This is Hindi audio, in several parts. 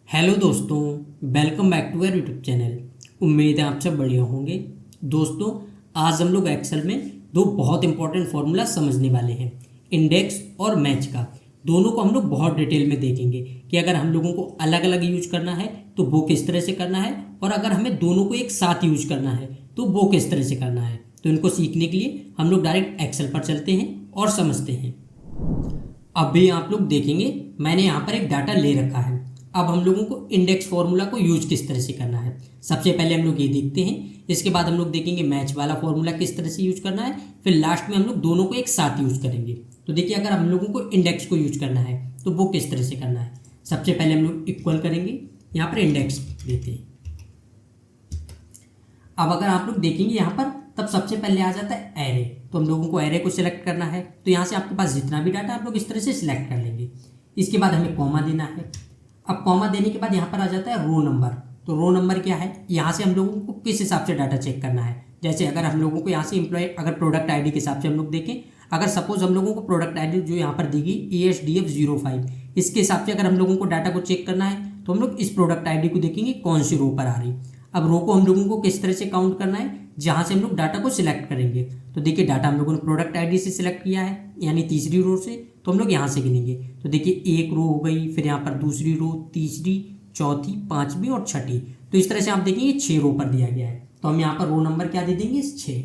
हेलो दोस्तों, welcome back to our YouTube channel. उम्मीद है आप सब बढ़िया होंगे। दोस्तों, आज हम लोग एक्सेल में दो बहुत इंपॉर्टेंट फार्मूला समझने वाले हैं, इंडेक्स और मैच का। दोनों को हम लोग बहुत डिटेल में देखेंगे कि अगर हम लोगों को अलग अलग यूज करना है तो वो किस तरह से करना है, और अगर हमें दोनों को एक साथ यूज करना है तो वो किस तरह से करना है। तो इनको सीखने के लिए हम लोग डायरेक्ट एक्सेल पर चलते हैं और समझते हैं। अभी आप लोग देखेंगे मैंने यहाँ पर एक डाटा ले रखा है। अब हम लोगों को इंडेक्स फॉर्मूला को यूज किस तरह से करना है, सबसे पहले हम लोग ये देखते हैं। इसके बाद हम लोग देखेंगे मैच वाला फॉर्मूला किस तरह से यूज करना है, फिर लास्ट में हम लोग दोनों को एक साथ यूज करेंगे। तो देखिए, अगर हम लोगों को इंडेक्स को यूज करना है तो वो किस तरह से करना है। सबसे पहले हम लोग इक्वल करेंगे, यहाँ पर इंडेक्स देते हैं। अब अगर आप लोग देखेंगे यहाँ पर, तब सबसे पहले आ जाता है एरे। तो हम लोगों को एरे को सिलेक्ट करना है, तो यहाँ से आपके पास जितना भी डाटा आप लोग इस तरह से सिलेक्ट कर लेंगे। इसके बाद हमें कॉमा देना है। अब कॉमा देने के बाद यहाँ पर आ जाता है रो नंबर। तो रो नंबर क्या है, यहाँ से हम लोगों को किस हिसाब से डाटा चेक करना है। जैसे अगर हम लोगों को यहाँ से एम्प्लॉय अगर प्रोडक्ट आईडी के हिसाब से हम लोग देखें, अगर सपोज हम लोगों को प्रोडक्ट आईडी जो यहाँ पर दी गई ESDF05, इसके हिसाब से अगर हम लोगों को डाटा को चेक करना है तो हम लोग इस प्रोडक्ट आईडी को देखेंगे कौन सी रो पर आ रही। अब रो को हम लोगों को किस तरह से काउंट करना है, जहाँ से हम लोग डाटा को सिलेक्ट करेंगे। तो देखिए, डाटा हम लोगों ने प्रोडक्ट आईडी से सिलेक्ट किया है, यानी तीसरी रो से, तो हम लोग यहाँ से गिनेंगे। तो देखिए, एक रो हो गई, फिर यहाँ पर दूसरी रो, तीसरी, चौथी, पांचवी और छठी। तो इस तरह से आप देखेंगे 6 रो पर दिया गया है। तो हम यहाँ पर रो नंबर क्या दे देंगे, 6।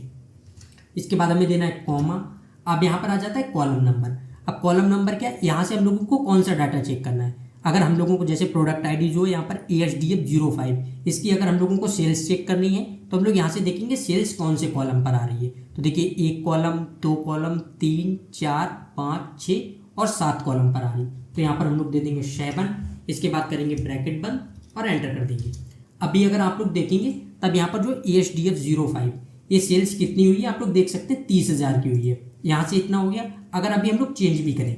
इसके बाद हमें देना है कॉमा। अब यहाँ पर आ जाता है कॉलम नंबर। अब कॉलम नंबर क्या है, यहाँ से हम लोगों को कौन सा डाटा चेक करना है। अगर हम लोगों को जैसे प्रोडक्ट आईडी जो है यहाँ पर ESDF05, इसकी अगर हम लोगों को सेल्स चेक करनी है तो हम लोग यहाँ से देखेंगे सेल्स कौन से कॉलम पर आ रही है। तो देखिए, 1 कॉलम, 2 कॉलम, 3, 4, 5, 6 और 7 कॉलम पर आ रही। तो यहाँ पर हम लोग दे देंगे 7। इसके बाद करेंगे ब्रैकेट बंद और एंटर कर देंगे। अभी अगर आप लोग देखेंगे, तब यहाँ पर जो ESDF05, ये सेल्स कितनी हुई है आप लोग देख सकते हैं, 30,000 की हुई है। यहाँ से इतना हो गया। अगर अभी हम लोग चेंज भी करें,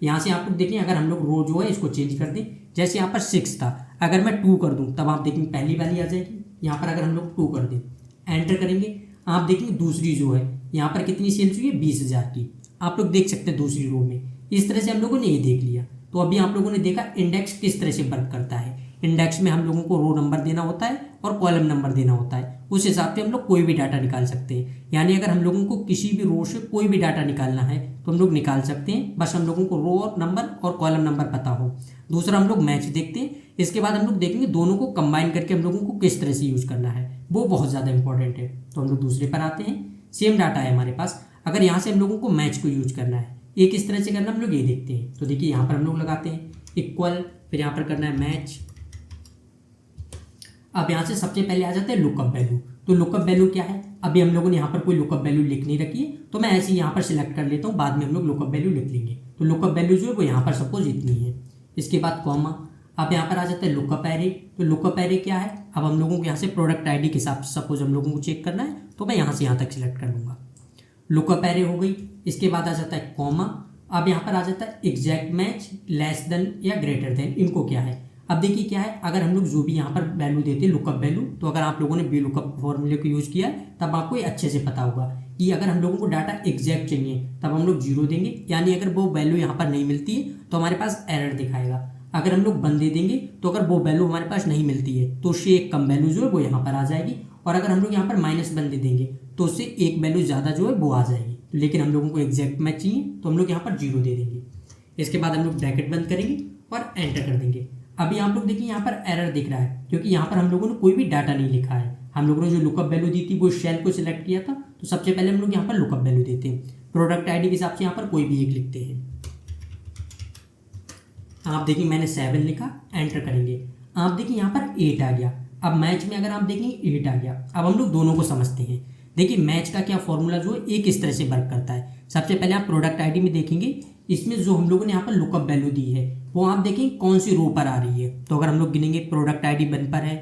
यहाँ से आप लोग देखें, अगर हम लोग रो जो है इसको चेंज कर दें, जैसे यहाँ पर 6 था, अगर मैं 2 कर दूँ तब आप देखेंगे पहली वाली आ जाएगी। यहाँ पर अगर हम लोग 2 कर दें, एंटर करेंगे, आप देखेंगे दूसरी जो है यहाँ पर कितनी सेल्स हुई है, 20,000 की। आप लोग देख सकते हैं दूसरी रो में। इस तरह से हम लोगों ने ये देख लिया। तो अभी आप लोगों ने देखा इंडेक्स किस तरह से वर्क करता है। इंडेक्स में हम लोगों को रो नंबर देना होता है और कॉलम नंबर देना होता है। उस हिसाब से हम लोग कोई भी डाटा निकाल सकते हैं। यानी अगर हम लोगों को किसी भी रो से कोई भी डाटा निकालना है तो हम लोग निकाल सकते हैं, बस हम लोगों को रो और नंबर और कॉलम नंबर पता हो। दूसरा हम लोग मैच देखते हैं। इसके बाद हम लोग देखेंगे दोनों को कंबाइन करके हम लोगों को किस तरह से यूज करना है, वो बहुत ज़्यादा इंपॉर्टेंट है। तो हम लोग दूसरे पर आते हैं। सेम डाटा है हमारे पास, अगर यहाँ से हम लोगों को मैच को यूज करना है, ये किस तरह से करना हम लोग ये देखते हैं। तो देखिए, यहाँ पर हम लोग लगाते हैं इक्वल, फिर यहाँ पर करना है मैच। अब यहाँ से सबसे पहले आ जाता है लुकअप वैल्यू। तो लुकअप वैल्यू क्या है, अभी हम लोगों ने यहाँ पर कोई लुकअप वैल्यू लिख नहीं रखी है, तो मैं ऐसे ही यहाँ पर सिलेक्ट कर लेता हूँ, बाद में हम लोग लुकअप वैल्यू लिख लेंगे। तो लुकअप वैल्यू जो है वो यहाँ पर सपोज इतनी है। इसके बाद कॉमा। अब यहाँ पर आ जाता है लुकअप एरे। तो लुकअप एरे क्या है, अब हम लोगों को यहाँ से प्रोडक्ट आईडी के हिसाब से सपोज हम लोगों को चेक करना है, तो मैं यहाँ से यहाँ तक सिलेक्ट कर लूँगा। लुकअप एरे हो गई। इसके बाद आ जाता है कॉमा। अब यहाँ पर आ जाता है एग्जैक्ट मैच, लेस देन या ग्रेटर देन। इनको क्या है, अब देखिए क्या है, अगर हम लोग जो भी यहाँ पर वैल्यू देते हैं लुकअप वैल्यू, तो अगर आप लोगों ने बी लुकअप फॉर्मूले को यूज़ किया तब आपको ये अच्छे से पता होगा कि अगर हम लोगों को डाटा एग्जैक्ट चाहिए तब हम लोग 0 देंगे, यानी अगर वो वैल्यू यहाँ पर नहीं मिलती है तो हमारे पास एरर दिखाएगा। अगर हम लोग 1 दे देंगे तो अगर वो वैल्यू हमारे पास नहीं मिलती है तो उससे एक कम वैल्यू जो है वो यहाँ पर आ जाएगी, और अगर हम लोग यहाँ पर -1 दे देंगे तो उससे एक वैल्यू ज़्यादा जो है वो आ जाएगी। लेकिन हम लोगों को एग्जैक्ट मैच चाहिए तो हम लोग यहाँ पर 0 दे देंगे। इसके बाद हम लोग ब्रैकेट बंद करेंगे और एंटर कर देंगे। अभी आप लोग देखिए, यहाँ पर एरर दिख रहा है क्योंकि यहाँ पर हम लोगों ने कोई भी डाटा नहीं लिखा है। हम लोगों ने जो लुकअप वैल्यू दी थी वो शेल को सिलेक्ट किया था, तो सबसे पहले हम लोग यहाँ पर लुकअप वैल्यू देते हैं। प्रोडक्ट आईडी के हिसाब से यहाँ पर कोई भी एक लिखते हैं। आप देखिए मैंने 7 लिखा, एंटर करेंगे। आप देखिए यहाँ पर 8 आ गया। अब मैच में अगर आप देखेंगे 8 आ गया। अब हम लोग दोनों को समझते हैं। देखिए, मैच का क्या फॉर्मूला जो है एक इस तरह से वर्क करता है। सबसे पहले आप प्रोडक्ट आईडी में देखेंगे, इसमें जो हम लोगों ने यहाँ पर लुकअप वैल्यू दी है वो आप देखेंगे कौन सी रो पर आ रही है। तो अगर हम लोग गिनेंगे, प्रोडक्ट आईडी 1 पर है,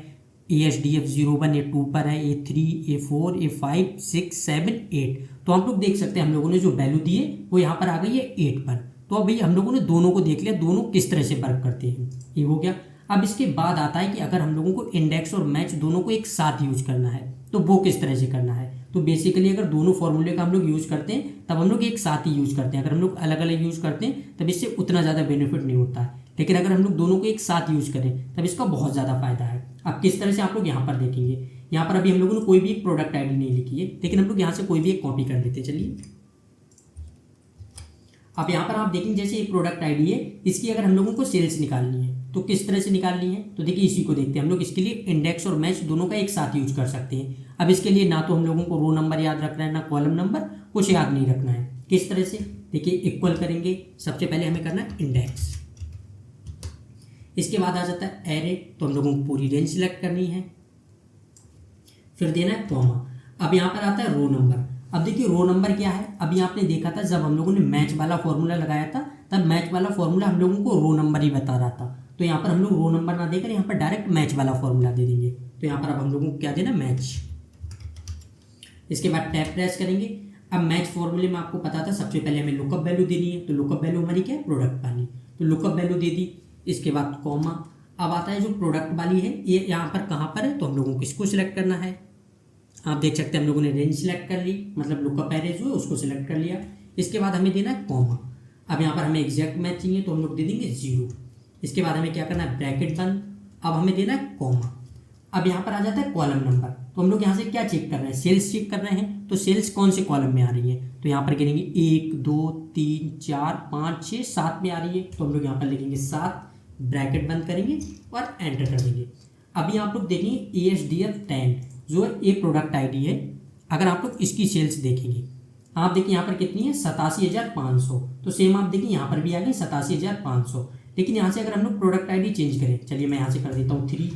ESDF01 A2 पर है, A3, A4, A5, 6, 7, 8। तो आप लोग देख सकते हैं हम लोगों ने जो वैल्यू दी है वो यहाँ पर आ गई है 8 पर। तो अभी हम लोगों ने दोनों को देख लिया, दोनों किस तरह से वर्क करते हैं, ये हो गया। अब इसके बाद आता है कि अगर हम लोगों को इंडेक्स और मैच दोनों को एक साथ यूज करना है तो वो किस तरह से करना है। तो बेसिकली अगर दोनों फॉर्मूले का हम लोग यूज करते हैं तब हम लोग एक साथ ही यूज करते हैं। अगर हम लोग अलग अलग यूज करते हैं तब इससे उतना ज़्यादा बेनिफिट नहीं होता है। लेकिन अगर हम लोग दोनों को एक साथ यूज करें तब इसका बहुत ज़्यादा फायदा है। अब किस तरह से आप लोग यहाँ पर देखेंगे, यहाँ पर अभी हम लोगों ने कोई भी एक प्रोडक्ट आईडी नहीं लिखी है, लेकिन हम लोग यहाँ से कोई भी एक कॉपी कर लेते हैं। चलिए अब यहाँ पर आप देखेंगे जैसे एक प्रोडक्ट आईडी है, इसकी अगर हम लोगों को सेल्स निकालनी है तो किस तरह से निकालनी है, तो देखिए इसी को देखते हैं हम लोग। इसके लिए इंडेक्स और मैच दोनों का एक साथ यूज कर सकते हैं। अब इसके लिए ना तो हम लोगों को रो नंबर याद रखना है, ना कॉलम नंबर, कुछ याद नहीं रखना है। किस तरह से, देखिए इक्वल करेंगे, सबसे पहले हमें करना है इंडेक्स, इसके बाद आ जाता है एरे, तो हम लोगों को पूरी रेंज सिलेक्ट करनी है, फिर देना है कॉमा। अब यहाँ पर आता है रो नंबर। अब देखिए रो नंबर क्या है, अभी आपने देखा था जब हम लोगों ने मैच वाला फॉर्मूला लगाया था तब मैच वाला फॉर्मूला हम लोगों को रो नंबर ही बता रहा था। तो यहाँ पर हम लोग रो नंबर ना देकर यहाँ पर डायरेक्ट मैच वाला फॉर्मूला दे देंगे। तो यहाँ पर अब हम लोगों को क्या देना, मैच। इसके बाद टैब प्रेस करेंगे। अब मैच फॉर्मूले में आपको पता था सबसे पहले हमें लुकअप वैल्यू देनी है, तो लुकअप वैल्यू हमारी क्या है, प्रोडक्ट वाली, तो लुकअप वैल्यू दे दी। इसके बाद कॉमा। अब आता है जो प्रोडक्ट वाली है ये यहाँ पर कहाँ पर है, तो हम लोगों को इसको सिलेक्ट करना है। आप देख सकते हैं हम लोगों ने रेंज सिलेक्ट कर ली, मतलब लुकअप एरे जो है उसको सिलेक्ट कर लिया। इसके बाद हमें देना है कॉमा। अब यहाँ पर हमें एग्जैक्ट मैच चाहिए तो हम लोग दे देंगे 0। इसके बाद हमें क्या करना है, ब्रैकेट बंद। अब हमें देना है कॉमा। अब यहाँ पर आ जाता है कॉलम नंबर, तो हम लोग यहाँ से क्या चेक कर रहे हैं, सेल्स चेक कर रहे हैं। तो सेल्स कौन से कॉलम में आ रही है, तो यहाँ पर गिनेंगे 1 2 3 4 5 6 7 में आ रही है, तो हम लोग यहाँ पर लिखेंगे 7, ब्रैकेट बंद करेंगे और एंटर कर देंगे। अभी आप लोग देखेंगे ASDF 10 जो है ये प्रोडक्ट आईडी है। अगर आप लोग इसकी सेल्स देखेंगे, आप देखिए यहाँ पर कितनी है, 87,500। तो सेम आप देखिए यहाँ पर भी आ गई 87,500। लेकिन यहाँ से अगर हम लोग प्रोडक्ट आईडी चेंज करें, चलिए मैं यहाँ से कर देता हूँ 3।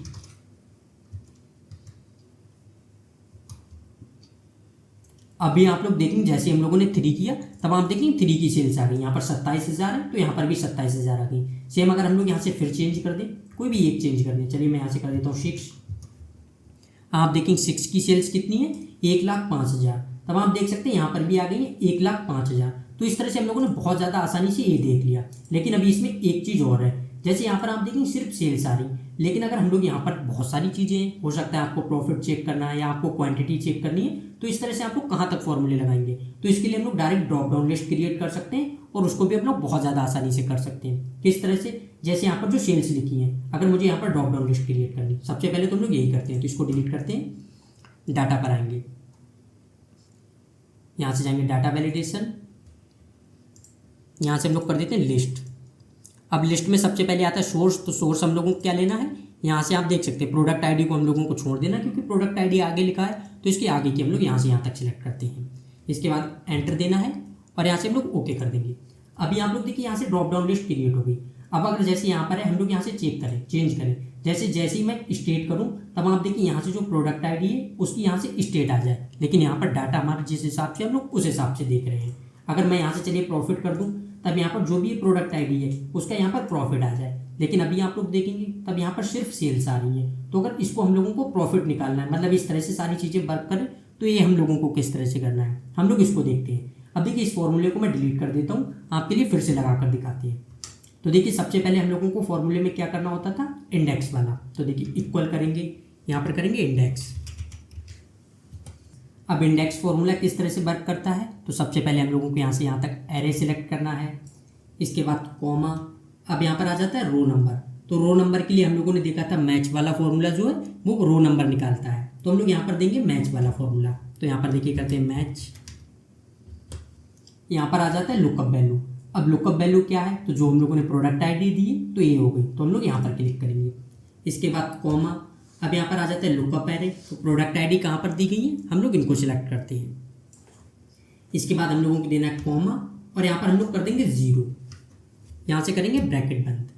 अभी आप लोग देखेंगे जैसे हम लोगों ने 3 किया तब आप देखेंगे 3 की सेल्स आ गई, यहाँ पर 27,000 है तो यहाँ पर भी 27,000 आ गई। सेम अगर हम लोग यहाँ से फिर चेंज कर दें, कोई भी एक चेंज कर दें, चलिए मैं यहाँ से कर देता हूँ 6। आप देखेंगे 6 की सेल्स कितनी है, 1,05,000। तब आप देख सकते हैं यहाँ पर भी आ गई है 1,05,000। तो इस तरह से हम लोगों ने बहुत ज़्यादा आसानी से ये देख लिया। लेकिन अभी इसमें एक चीज़ और है, जैसे यहाँ पर आप देखेंगे सिर्फ सेल्स आ रही, लेकिन अगर हम लोग यहाँ पर बहुत सारी चीज़ें, हो सकता है आपको प्रॉफिट चेक करना है या आपको क्वांटिटी चेक करनी है, तो इस तरह से आप लोग कहाँ तक फॉर्मूले लगाएंगे। तो इसके लिए हम लोग direct drop down list create कर सकते हैं और उसको भी हम लोग बहुत ज़्यादा आसानी से कर सकते हैं। किस तरह से, जैसे यहाँ पर जो सेल्स लिखी है, अगर मुझे यहाँ पर ड्रॉप डाउन लिस्ट क्रिएट करनी, सबसे पहले तो हम लोग यही करते हैं, तो इसको डिलीट करते हैं, डाटा पर आएंगे, यहाँ से जाएंगे डाटा वैलिडेशन, यहाँ से हम लोग कर देते हैं लिस्ट। अब लिस्ट में सबसे पहले आता है सोर्स, तो सोर्स हम लोगों को क्या लेना है, यहाँ से आप देख सकते हैं प्रोडक्ट आईडी को हम लोगों को छोड़ देना, क्योंकि प्रोडक्ट आईडी आगे लिखा है तो इसके आगे की हम लोग यहाँ से यहाँ तक सिलेक्ट करते हैं। इसके बाद एंटर देना है और यहाँ से हम लोग ओके कर देंगे। अभी आप लोग देखिए यहाँ से ड्रॉप डाउन लिस्ट क्रिएट हो गई। अब अगर जैसे यहाँ पर है हम लोग यहाँ से चेक करें, चेंज करें, जैसे ही मैं स्टेट करूँ तब आप देखिए यहाँ से जो प्रोडक्ट आईडी है उसकी यहाँ से स्टेट आ जाए, लेकिन यहाँ पर डाटा हमारे जिस हिसाब से हम लोग उस हिसाब से देख रहे हैं। अगर मैं यहाँ से चलिए प्रॉफिट कर दूँ तब यहाँ पर जो भी प्रोडक्ट आईडी है उसका यहाँ पर प्रॉफिट आ जाए, लेकिन अभी आप लोग देखेंगे तब यहाँ पर सिर्फ सेल्स आ रही है। तो अगर इसको हम लोगों को प्रॉफिट निकालना है, मतलब इस तरह से सारी चीज़ें वर्क करें, तो ये हम लोगों को किस तरह से करना है, हम लोग इसको देखते हैं। अब देखिए इस फॉर्मूले को मैं डिलीट कर देता हूँ, आपके लिए फिर से लगा कर दिखाते हैं। तो देखिए सबसे पहले हम लोगों को फॉर्मूले में क्या करना होता था, इंडेक्स वाला, तो देखिए इक्वल करेंगे, यहाँ पर करेंगे इंडेक्स। अब इंडेक्स फॉर्मूला किस तरह से वर्क करता है, तो सबसे पहले हम लोगों को यहाँ से यहाँ तक एरे सिलेक्ट करना है, इसके बाद कॉमा। अब यहाँ पर आ जाता है रो नंबर, तो रो नंबर के लिए हम लोगों ने देखा था मैच वाला फॉर्मूला जो है वो रो नंबर निकालता है, तो हम लोग यहाँ पर देंगे मैच वाला फॉर्मूला। तो यहाँ पर देखिए करते हैं मैच, यहाँ पर आ जाता है लुकअप वैल्यू। अब लुकअप वैल्यू क्या है, तो जो हम लोगों ने प्रोडक्ट आईडी दी है तो ये हो गई, तो हम लोग यहाँ पर क्लिक करेंगे। इसके बाद कॉमा। अब यहाँ पर आ जाता है लुकअप एरे, तो प्रोडक्ट आईडी कहाँ पर दी गई है, हम लोग इनको सिलेक्ट करते हैं। इसके बाद हम लोगों को देना है कॉमा और यहाँ पर हम लोग कर देंगे 0, यहाँ से करेंगे ब्रैकेट बंद।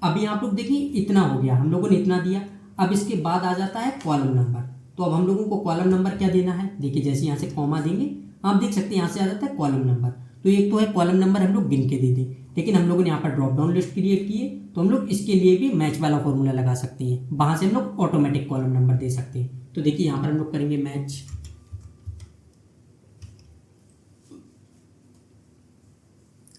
अभी आप लोग देखिए इतना हो गया, हम लोगों ने इतना दिया। अब इसके बाद आ जाता है कॉलम नंबर, तो अब हम लोगों को कॉलम नंबर क्या देना है, देखिए जैसे यहाँ से कॉमा देंगे आप देख सकते हैं यहाँ से आ जाता है कॉलम नंबर। तो एक तो है कॉलम नंबर हम लोग गिन के दे दें, लेकिन हम लोगों ने यहाँ पर ड्रॉप डाउन लिस्ट क्रिएट की है तो हम लोग इसके लिए भी मैच वाला फॉर्मूला लगा सकते हैं, वहाँ से हम लोग ऑटोमेटिक कॉलम नंबर दे सकते हैं। तो देखिए यहाँ पर हम लोग करेंगे मैच।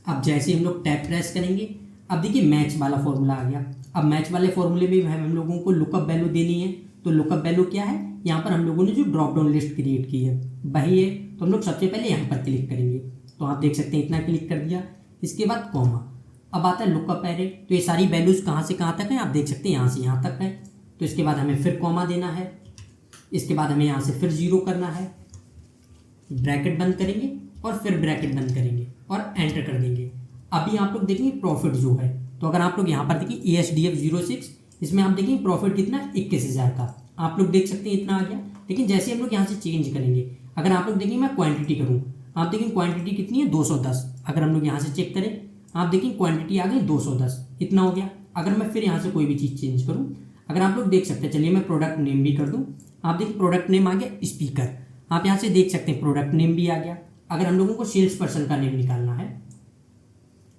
अब जैसे हम लोग टैब प्रेस करेंगे, अब देखिए मैच वाला फॉर्मूला आ गया। अब मैच वाले फॉर्मूले में हम लोगों को लुकअप वैल्यू देनी है, तो लुकअप वैल्यू क्या है, यहाँ पर हम लोगों ने जो ड्रॉप डाउन लिस्ट क्रिएट की है वही है, तो हम लोग सबसे पहले यहाँ पर क्लिक करेंगे। तो आप देख सकते हैं इतना क्लिक कर दिया। इसके बाद कॉमा। अब आता है लुकअप एरे। तो ये सारी वैल्यूज़ कहाँ से कहाँ तक हैं आप देख सकते हैं, यहाँ से यहाँ तक है। तो इसके बाद हमें फिर कॉमा देना है, इसके बाद हमें यहाँ से फिर 0 करना है, ब्रैकेट बंद करेंगे और फिर ब्रैकेट बंद करेंगे और एंटर कर देंगे। अभी आप लोग देखेंगे प्रॉफिट जो है, तो अगर आप लोग यहाँ पर देखिए ASDF 06, इसमें आप देखेंगे प्रॉफिट कितना 21,000 का, आप लोग देख सकते हैं इतना आ गया। लेकिन जैसे हम लोग यहाँ से चेंज करेंगे, अगर आप लोग देखेंगे मैं क्वांटिटी करूँ, आप देखेंगे क्वांटिटी कितनी है 210। अगर हम लोग यहाँ से चेक करें, आप देखेंगे क्वांटिटी आ गई 210, इतना हो गया। अगर मैं फिर यहाँ से कोई भी चीज़ चेंज करूँ, अगर आप लोग देख सकते हैं, चलिए मैं प्रोडक्ट नेम भी कर दूँ, आप देखिए प्रोडक्ट नेम आ गया स्पीकर, आप यहाँ से देख सकते हैं प्रोडक्ट नेम भी आ गया। अगर हम लोगों को सेल्स पर्सन का नेम निकालना है,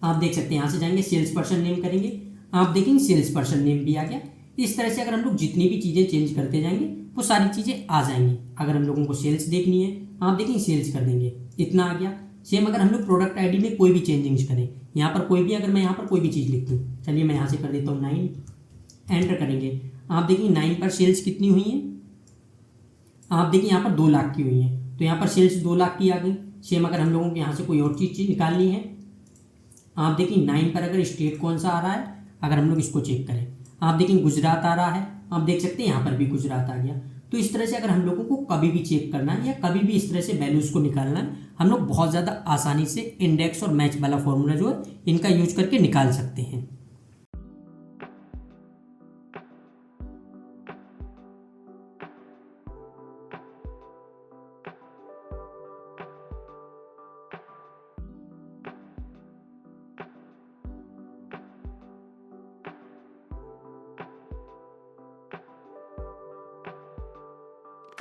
आप देख सकते हैं यहाँ से जाएंगे सेल्स पर्सन नेम करेंगे, आप देखेंगे सेल्स पर्सन नेम भी आ गया। इस तरह से अगर हम लोग जितनी भी चीज़ें चेंज करते जाएंगे वो सारी चीज़ें आ जाएंगी। अगर हम लोगों को सेल्स देखनी है, आप देखेंगे सेल्स कर देंगे, इतना आ गया। सेम अगर हम लोग प्रोडक्ट आईडी में कोई भी चेंजिंग्स करें, यहाँ पर कोई भी, अगर मैं यहाँ पर कोई भी चीज़ लिख दूँ, चलिए मैं यहाँ से कर देता हूँ 9, एंटर करेंगे, आप देखेंगे 9 पर सेल्स कितनी हुई है, आप देखिए यहाँ पर 2 लाख की हुई है, तो यहाँ पर सेल्स 2 लाख की आ गई। सेम अगर हम लोगों को यहाँ से कोई और चीज़ निकालनी है, आप देखिए 9 पर अगर स्टेट कौन सा आ रहा है, अगर हम लोग इसको चेक करें, आप देखेंगे गुजरात आ रहा है, आप देख सकते हैं यहाँ पर भी गुजरात आ गया। तो इस तरह से अगर हम लोगों को कभी भी चेक करना है या कभी भी इस तरह से वैल्यूज़ को निकालना है, हम लोग बहुत ज़्यादा आसानी से इंडेक्स और मैच वाला फॉर्मूला जो है इनका यूज करके निकाल सकते हैं।